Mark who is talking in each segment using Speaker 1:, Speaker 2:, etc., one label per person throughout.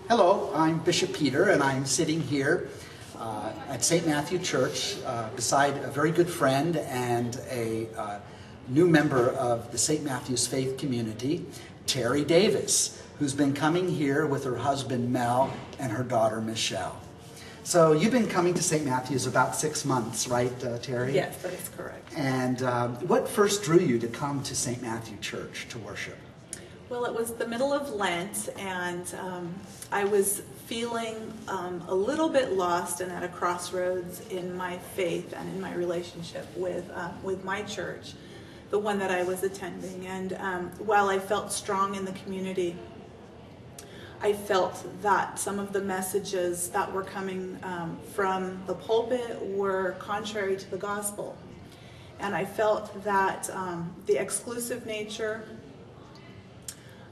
Speaker 1: Hello, I'm Bishop Peter, and I'm sitting here at St. Matthew Church beside a very good friend and a new member of the St. Matthew's faith community, Teri Davis, who's been coming here with her husband Mel and her daughter Michelle. So you've been coming to St. Matthew's about 6 months, right, Teri?
Speaker 2: Yes, that is correct.
Speaker 1: And what first drew you to come to St. Matthew Church to worship?
Speaker 2: Well, it was the middle of Lent, and I was feeling a little bit lost and at a crossroads in my faith and in my relationship with my church, the one that I was attending. And while I felt strong in the community, I felt that some of the messages that were coming from the pulpit were contrary to the gospel. And I felt that the exclusive nature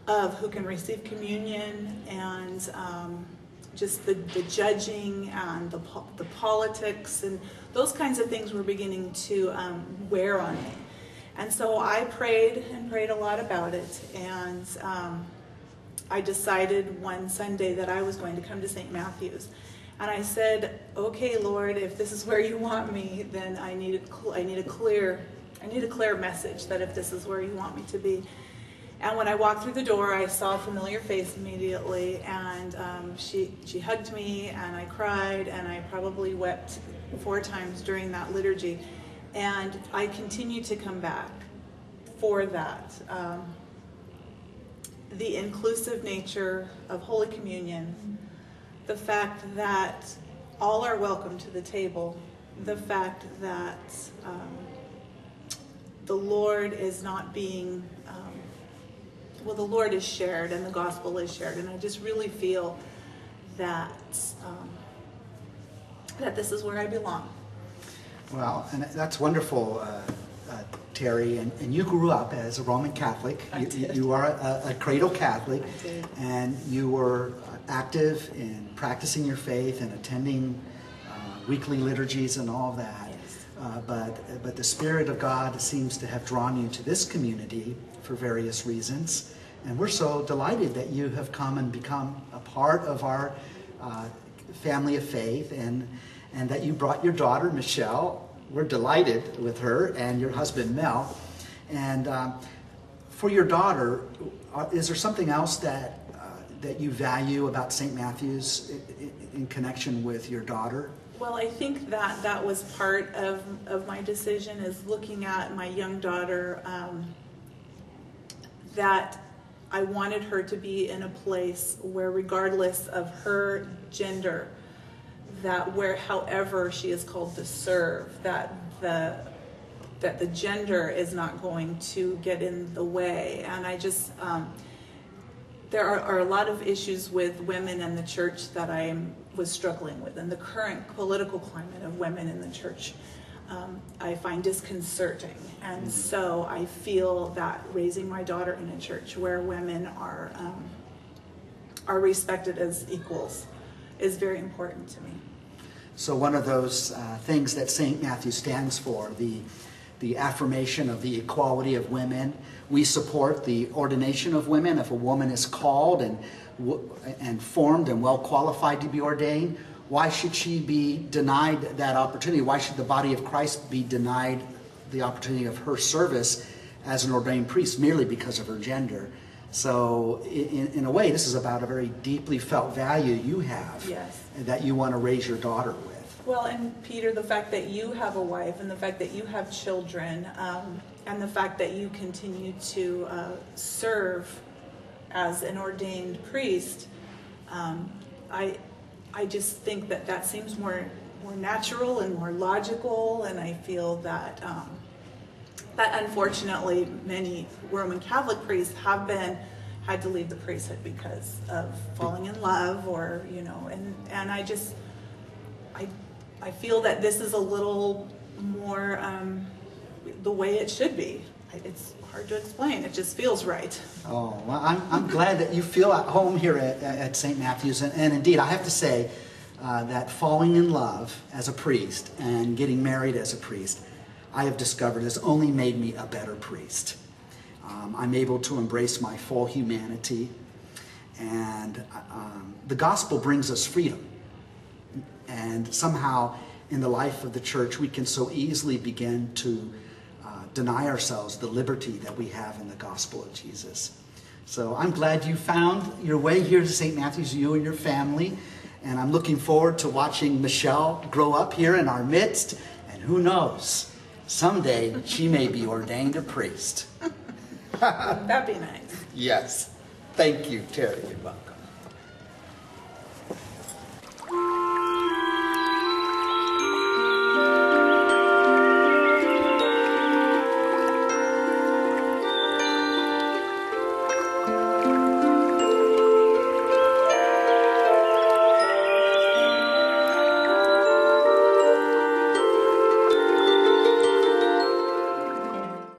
Speaker 2: of who can receive communion and just the judging and the politics and those kinds of things were beginning to wear on me. And so I prayed and prayed a lot about it, and I decided one Sunday that I was going to come to St. Matthew's. And I said, okay, Lord, if this is where you want me, then I need a clear message that if this is where you want me to be. And when I walked through the door, I saw a familiar face immediately, and she hugged me, and I cried, and I probably wept 4 times during that liturgy. And I continued to come back for that. The inclusive nature of Holy Communion, the fact that all are welcome to the table, the fact that the Lord is not being the Lord is shared and the gospel is shared, and I just really feel that that this is where I belong.
Speaker 1: Well, and that's wonderful, Teri, and you grew up as a Roman Catholic. You are a cradle Catholic.
Speaker 2: I did.
Speaker 1: And you were active in practicing your faith and attending weekly liturgies and all of that.
Speaker 2: Yes.
Speaker 1: But the Spirit of God seems to have drawn you to this community for various reasons. And we're so delighted that you have come and become a part of our family of faith, and that you brought your daughter, Michelle. We're delighted with her, and your husband, Mel. And for your daughter, is there something else that you value about St. Matthew's in connection with your daughter?
Speaker 2: Well, I think that was part of my decision, is looking at my young daughter, that I wanted her to be in a place where, regardless of her gender, however she is called to serve, that the gender is not going to get in the way. And I just, there are a lot of issues with women in the church that I was struggling with, and the current political climate of women in the church I find disconcerting. And so I feel that raising my daughter in a church where women are respected as equals is very important to me.
Speaker 1: So one of those things that St. Matthew stands for, the affirmation of the equality of women. We support the ordination of women. If a woman is called and formed and well qualified to be ordained, why should she be denied that opportunity? Why should the body of Christ be denied the opportunity of her service as an ordained priest merely because of her gender? So in a way, this is about a very deeply felt value you have.
Speaker 2: Yes.
Speaker 1: That you want to raise your daughter with.
Speaker 2: Well, and Peter, the fact that you have a wife, and the fact that you have children, and the fact that you continue to serve as an ordained priest, I just think that seems more natural and more logical, and I feel that that unfortunately many Roman Catholic priests had to leave the priesthood because of falling in love, or and I feel that this is a little more the way it should be. It's hard to explain. It just feels right.
Speaker 1: Oh, well, I'm glad that you feel at home here at St. Matthew's. And indeed, I have to say that falling in love as a priest and getting married as a priest, I have discovered has only made me a better priest. I'm able to embrace my full humanity. And the gospel brings us freedom. And somehow in the life of the church, we can so easily begin to deny ourselves the liberty that we have in the gospel of Jesus. So I'm glad you found your way here to St. Matthew's, you and your family. And I'm looking forward to watching Michelle grow up here in our midst. And who knows, someday she may be ordained a priest.
Speaker 2: That'd be nice.
Speaker 1: Yes. Thank you, Teri.